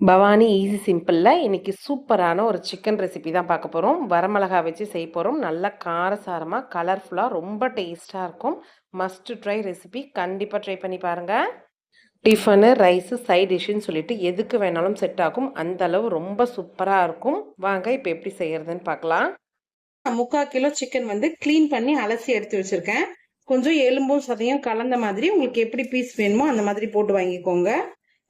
Bhavani easy சிம்பிளில் இன்றைக்கி சூப்பரான ஒரு சிக்கன் ரெசிபி தான் பார்க்க போகிறோம். வரமிளகா வச்சு செய்ய போகிறோம். நல்லா காரசாரமாக கலர்ஃபுல்லாக ரொம்ப டேஸ்ட்டாக இருக்கும். மஸ்ட் ட்ரை ரெசிபி, கண்டிப்பாக ட்ரை பண்ணி பாருங்கள். டிஃபனு, ரைஸு, சைட் டிஷ்ஷுன்னு சொல்லிட்டு எதுக்கு வேணாலும் செட் ஆகும். அந்த அளவு ரொம்ப சூப்பராக இருக்கும். வாங்க இப்போ எப்படி செய்கிறதுன்னு பார்க்கலாம். 3/4 கிலோ சிக்கன் க்ளீன் பண்ணி அலசி எடுத்து வச்சுருக்கேன். கொஞ்சம் எலும்பும் சதையும் கலந்த மாதிரி உங்களுக்கு எப்படி பீஸ் வேணுமோ அந்த மாதிரி போட்டு வாங்கிக்கோங்க.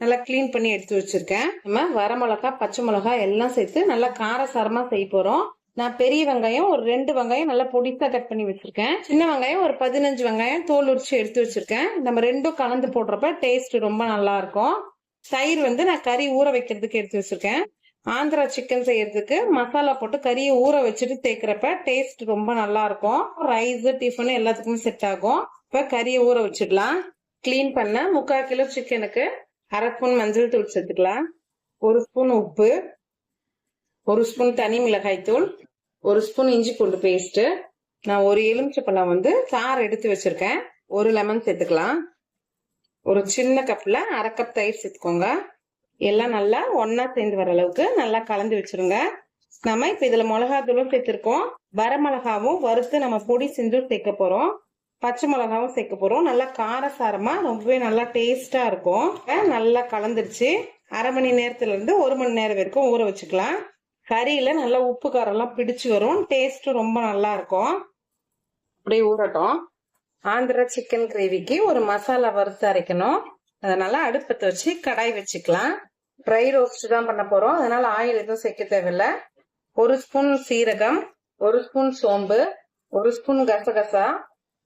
நல்லா க்ளீன் பண்ணி எடுத்து வச்சிருக்கேன். நம்ம வரமிளகா, பச்சை மிளகா எல்லாம் சேர்த்து நல்லா காரசாரமா செய்ய போறோம். நான் பெரிய வெங்காயம் ஒரு 2 வெங்காயம் நல்லா பொடிசா கட் பண்ணி வச்சிருக்கேன். சின்ன வெங்காயம் ஒரு 15 வெங்காயம் தோல் உரிச்சு எடுத்து வச்சிருக்கேன். நம்ம ரெண்டும் கலந்து போடுறப்ப டேஸ்ட் ரொம்ப நல்லா இருக்கும். தயிர் நான் கறி ஊற வைக்கிறதுக்கு எடுத்து வச்சிருக்கேன். ஆந்திரா சிக்கன் செய்யறதுக்கு மசாலா போட்டு கறியை ஊற வச்சுட்டு தேய்க்கிறப்ப டேஸ்ட் ரொம்ப நல்லா இருக்கும். ரைஸ், டிஃபன் எல்லாத்துக்குமே செட் ஆகும். இப்ப கறியை ஊற வச்சிடலாம். கிளீன் பண்ண 3/4 கிலோ சிக்கனுக்கு 1/2 ஸ்பூன் மஞ்சள் தூள் சேர்த்துக்கலாம். 1 ஸ்பூன் உப்பு, 1 ஸ்பூன் தனி மிளகாய் தூள், 1 ஸ்பூன் இஞ்சி பூண்டு பேஸ்ட். நான் ஒரு எலுமிச்சப்பழம் சாறு எடுத்து வச்சிருக்கேன். 1 லெமன் சேர்த்துக்கலாம். ஒரு சின்ன கப்ல 1/2 கப் தயிர் சேர்த்துக்கோங்க. எல்லாம் நல்லா ஒன்னா சேர்ந்து வர அளவுக்கு நல்லா கலந்து வச்சிருங்க. நம்ம இப்ப இதுல மிளகாத்தூளும் சேர்த்திருக்கோம். வரமிளகாவும் வறுத்து நம்ம பொடி செஞ்சு சேர்க்க போறோம். பச்சை மிளகாவும் சேர்க்க போறோம். நல்லா காரசாரமா ரொம்பவே நல்லா டேஸ்டா இருக்கும். நல்லா கலந்துருச்சு. 1/2 மணி நேரத்துல இருந்து 1 மணி நேரம் வரைக்கும் ஊற வச்சுக்கலாம். கறியில நல்லா உப்பு காரம் எல்லாம் பிடிச்சு வரும். டேஸ்ட் ரொம்ப நல்லா இருக்கும். அப்படியே ஊறட்டும். ஆந்திரா சிக்கன் கிரேவிக்கு ஒரு மசாலா வறுத்து அரைக்கணும். அதனால அடுப்பத்தை வச்சு கடாய் வச்சுக்கலாம். ட்ரை ரோஸ்ட் தான் பண்ண போறோம். அதனால ஆயில் எதுவும் சேர்க்க தேவையில்லை. 1 ஸ்பூன் சீரகம், 1 ஸ்பூன் சோம்பு, 1 ஸ்பூன் கசகசா,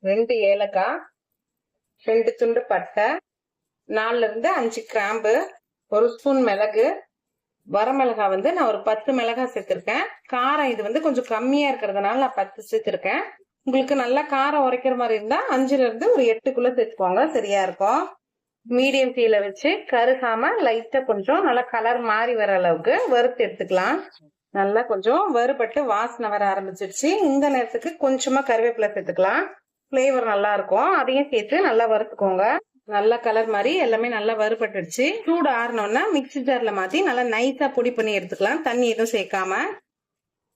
2 ஏலக்காய், 2 துண்டு பட்டை, 4 இருந்து 5 கிராம்பு, 1 ஸ்பூன் மிளகு. வரமிளகா நான் ஒரு 10 மிளகாய் சேர்த்திருக்கேன். காரம் இது கொஞ்சம் கம்மியா இருக்கிறதுனால நான் 10 சேர்த்திருக்கேன். உங்களுக்கு நல்லா காரம் உரைக்கிற மாதிரி இருந்தா 5ல இருந்து ஒரு 8க்குள்ள சேர்த்துக்கோங்க, சரியா இருக்கும். மீடியம் தீயில வச்சு கருகாம லைட்டா கொஞ்சம் நல்லா கலர் மாறி வர அளவுக்கு வறுத்து எடுத்துக்கலாம். நல்லா கொஞ்சம் வறுபட்டு வாசனை வர ஆரம்பிச்சிருச்சு. இந்த நேரத்துக்கு கொஞ்சமா கருவேப்பிலை சேர்த்துக்கலாம். ஃப்ளேவர் நல்லா இருக்கும். அதையும் சேர்த்து நல்லா வறுத்துக்கோங்க. நல்லா கலர் மாதிரி எல்லாமே நல்லா வறுபட்டுடுச்சு. சூடு ஆறினோன்னா மிக்சி ஜார்ல மாத்தி நல்லா நைஸா பொடி பண்ணி எடுத்துக்கலாம். தண்ணி எதுவும் சேர்க்காம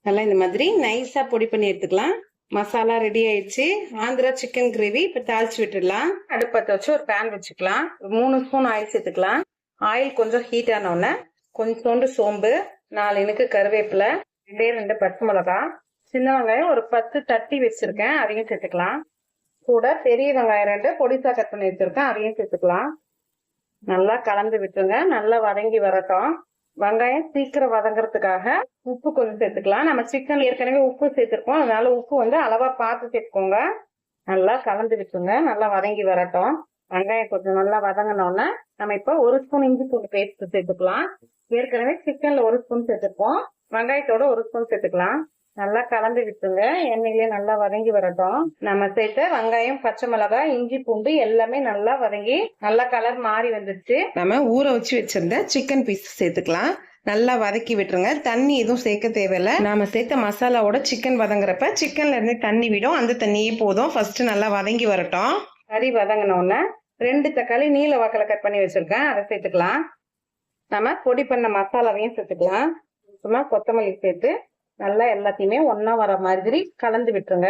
நல்லா இந்த மாதிரி நைஸா பொடி பண்ணி எடுத்துக்கலாம். மசாலா ரெடி ஆயிடுச்சு. ஆந்திரா சிக்கன் கிரேவி இப்ப தாளிச்சு விட்டுடலாம். அடுப்பத்தை வச்சு ஒரு பேன் வச்சுக்கலாம். 3 ஸ்பூன் ஆயில் சேர்த்துக்கலாம். ஆயில் கொஞ்சம் ஹீட் ஆனோடனே கொஞ்சோண்டு சோம்பு, 4 இனுக்கு கருவேப்பிலை, 2 பச்சை மிளகா, சின்ன வெங்காயம் ஒரு 10 தட்டி வச்சிருக்கேன், அதையும் சேர்த்துக்கலாம். கூட பெரிய வெங்காயம் 2 பொடிசா கட் பண்ணி வச்சிருக்கேன், அதையும் சேர்த்துக்கலாம். நல்லா கலந்து விட்டுருங்க. நல்லா வதங்கி வரட்டும். வெங்காயம் சீக்கிரம் வதங்குறதுக்காக உப்பு கொஞ்சம் சேர்த்துக்கலாம். நம்ம சிக்கன் ஏற்கனவே உப்பு சேர்த்திருக்கோம், அதனால உப்பு அளவா பார்த்து சேர்த்துக்கோங்க. நல்லா கலந்து விட்டுருங்க. நல்லா வதங்கி வரட்டும். வெங்காயம் கொஞ்சம் நல்லா வதங்கினோன்னா நம்ம இப்ப 1 ஸ்பூன் இஞ்சி பூண்டு பேஸ்ட் சேர்த்துக்கலாம். ஏற்கனவே சிக்கன்ல 1 ஸ்பூன் சேர்த்துப்போம். வெங்காயத்தோட 1 ஸ்பூன் சேர்த்துக்கலாம். நல்லா கலந்து விட்டுருங்க. எண்ணெயிலே நல்லா வதங்கி வரட்டும். நம்ம சேர்த்த வெங்காயம், பச்சை மிளகாய், இஞ்சி பூண்டு எல்லாமே நல்லா வதங்கி நல்லா கலர் மாறி வந்துருச்சு. நம்ம ஊற வச்சு வச்சிருந்த சிக்கன் பீஸ் சேர்த்துக்கலாம். நல்லா வதக்கி விட்டுருங்க. தண்ணி எதுவும் சேர்க்க தேவையில்லை. நாம சேர்த்த மசாலாவோட சிக்கன் வதங்குறப்ப சிக்கன்ல இருந்து தண்ணி விடும். அந்த தண்ணியே போதும். ஃபர்ஸ்ட் நல்லா வதங்கி வரட்டும். கறி வதங்கினோன்னு 2 தக்காளி நீல வாக்கில கட் பண்ணி வச்சிருக்கேன், அதை சேர்த்துக்கலாம். நம்ம பொடி பண்ண மசாலாவையும் சேர்த்துக்கலாம். சும்மா கொத்தமல்லி சேர்த்து நல்லா எல்லாத்தையுமே ஒன்னா வர மாதிரி கலந்து விட்டுருங்க.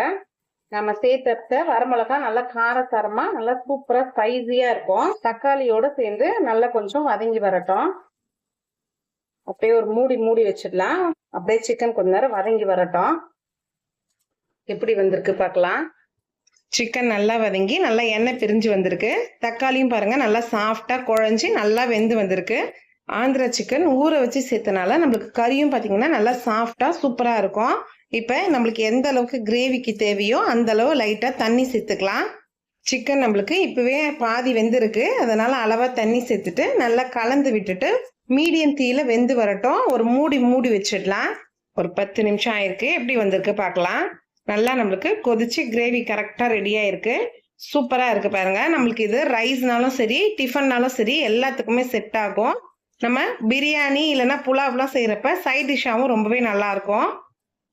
நம்ம சேர்த்த வரமிளகா நல்லா காரசாரமா நல்லா சூப்பரா ஸ்பைசியா இருக்கும். தக்காளியோட சேர்ந்து நல்லா கொஞ்சம் வதங்கி வரட்டும். அப்படியே ஒரு மூடி வச்சிடலாம். அப்படியே சிக்கன் கொஞ்ச நேரம் வதங்கி வரட்டும். எப்படி வந்திருக்கு பார்க்கலாம். சிக்கன் நல்லா வதங்கி நல்லா எண்ணெய் பிரிஞ்சு வந்திருக்கு. தக்காளியும் பாருங்க நல்லா சாஃப்டா குழஞ்சி நல்லா வெந்து வந்திருக்கு. ஆந்திரா சிக்கன் ஊற வச்சு சேர்த்தனால நம்மளுக்கு கறியும் பார்த்தீங்கன்னா நல்லா சாஃப்டா சூப்பரா இருக்கும். இப்போ நம்மளுக்கு எந்த அளவுக்கு கிரேவிக்கு தேவையோ அந்த அளவு லைட்டா தண்ணி சேர்த்துக்கலாம். சிக்கன் நம்மளுக்கு இப்பவே பாதி வெந்திருக்கு, அதனால அளவா தண்ணி சேர்த்துட்டு நல்லா கலந்து விட்டுட்டு மீடியம் தீயில வெந்து வரட்டும். ஒரு மூடி வச்சிடலாம். ஒரு 10 நிமிஷம் ஆயிருக்கு. எப்படி வந்திருக்கு பார்க்கலாம். நல்லா நம்மளுக்கு கொதிச்சு கிரேவி கரெக்டா ரெடியா இருக்கு. சூப்பரா இருக்கு பாருங்க. நம்மளுக்கு இது ரைஸ்னாலும் சரி, டிஃபன்னாலும் சரி, எல்லாத்துக்குமே செட் ஆகும். நம்ம பிரியாணி இல்லைன்னா புலாவ்லாம் செய்யறப்ப சைட் டிஷ்ஷாவும் ரொம்பவே நல்லா இருக்கும்.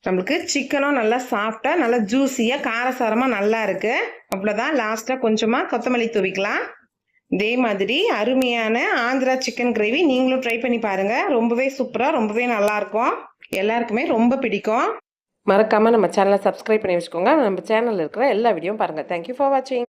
நம்மளுக்கு சிக்கனும் நல்லா சாஃப்டா நல்லா ஜூஸியா காரசாரமா நல்லா இருக்கு. அவ்வளவுதான். லாஸ்டா கொஞ்சமா கொத்தமல்லி தூவிக்கலாம். இதே மாதிரி அருமையான ஆந்திரா சிக்கன் கிரேவி நீங்களும் ட்ரை பண்ணி பாருங்க. ரொம்பவே சூப்பரா, ரொம்பவே நல்லா இருக்கும். எல்லாருக்குமே ரொம்ப பிடிக்கும். மறக்காம நம்ம சேனலை சப்ஸ்கிரைப் பண்ணி வச்சுக்கோங்க. நம்ம சேனல்ல இருக்கிற எல்லா வீடியோவும் பாருங்க. தேங்க்யூ ஃபார் வாட்சிங்.